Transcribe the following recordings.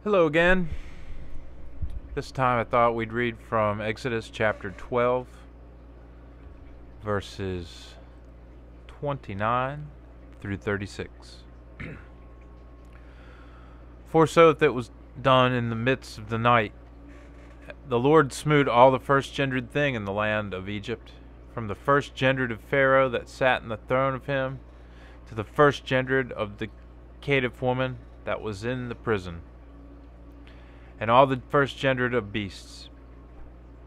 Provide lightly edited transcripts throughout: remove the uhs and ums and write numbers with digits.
Hello again. This time I thought we'd read from Exodus chapter 12, verses 29 through 36. For so that was done in the midst of the night, the Lord smote all the first-gendered thing in the land of Egypt, from the first-gendered of Pharaoh that sat in the throne of him, to the first-gendered of the caitiff woman that was in the prison, and all the first-gendered of beasts.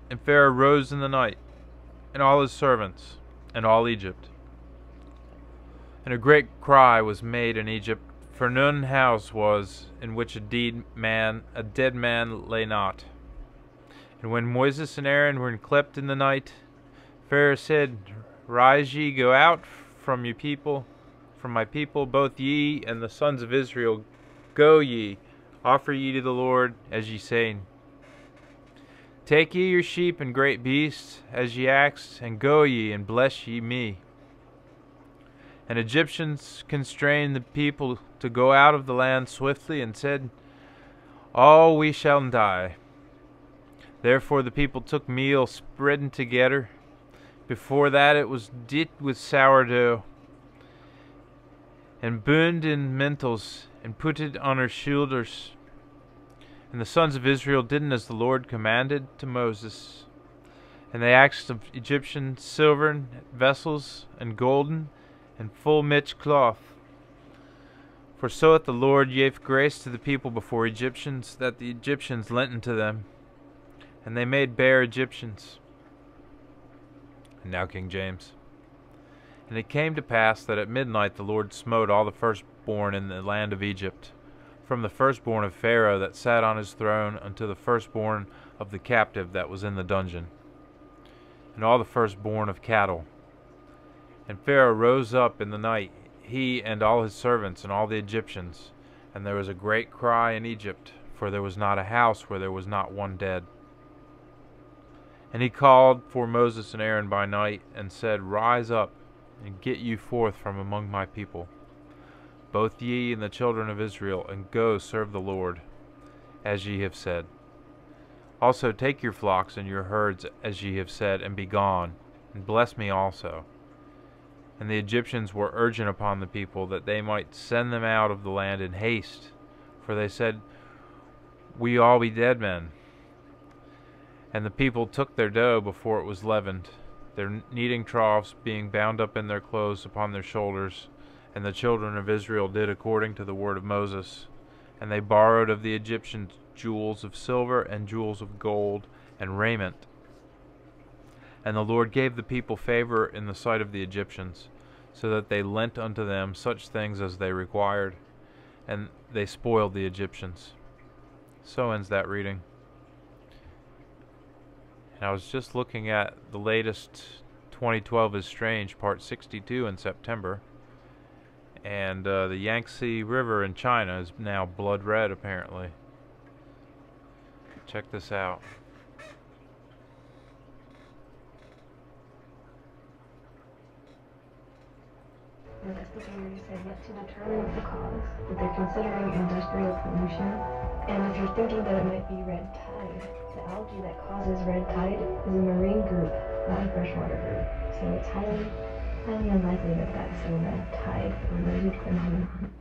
And Pharaoh rose in the night, and all his servants, and all Egypt. And a great cry was made in Egypt, for none house was in which a dead man lay not. And when Moses and Aaron were enclept in the night, Pharaoh said, Rise ye, go out from your people, from my people, both ye and the sons of Israel. Go ye, offer ye to the Lord, as ye say. Take ye your sheep and great beasts, as ye asked, and go ye, and bless ye me. And Egyptians constrained the people to go out of the land swiftly, and said, All we shall die. Therefore the people took meal spreaden together. Before that it was dipped with sourdough, and bound in mantles, and put it on her shoulders. And the sons of Israel did as the Lord commanded to Moses. And they asked of Egyptian silvern vessels, and golden, and full mitch cloth. For so hath the Lord gave grace to the people before Egyptians, that the Egyptians lent unto them. And they made bare Egyptians. And now King James. And it came to pass that at midnight the Lord smote all the firstborn in the land of Egypt, from the firstborn of Pharaoh that sat on his throne unto the firstborn of the captive that was in the dungeon, and all the firstborn of cattle. And Pharaoh rose up in the night, he and all his servants and all the Egyptians, and there was a great cry in Egypt, for there was not a house where there was not one dead. And he called for Moses and Aaron by night, and said, Rise up, and get you forth from among my people, both ye and the children of Israel, and go serve the Lord, as ye have said. Also take your flocks and your herds, as ye have said, and be gone, and bless me also. And the Egyptians were urgent upon the people, that they might send them out of the land in haste, for they said, We all be dead men. And the people took their dough before it was leavened, their kneading troughs being bound up in their clothes upon their shoulders. And the children of Israel did according to the word of Moses. And they borrowed of the Egyptians jewels of silver and jewels of gold and raiment. And the Lord gave the people favor in the sight of the Egyptians, so that they lent unto them such things as they required, and they spoiled the Egyptians. So ends that reading. And I was just looking at the latest 2012 is Strange, part 62 in September. And the Yangtze River in China is now blood red, apparently. Check this out. Investigators have yet to determine the cause, but they're considering industrial pollution. And if you're thinking that it might be red tide, the algae that causes red tide is a marine group, not a freshwater group. So it's highly unlikely that that's a red tide related phenomenon.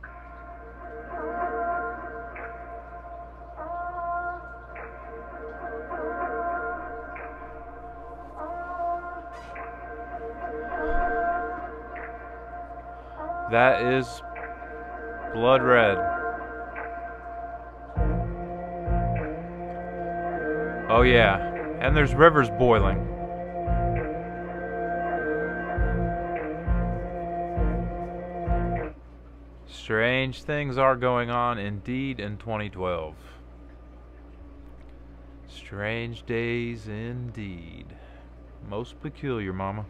That is blood red. Oh yeah, and there's rivers boiling. Strange things are going on indeed in 2012. Strange days indeed. Most peculiar, Mama.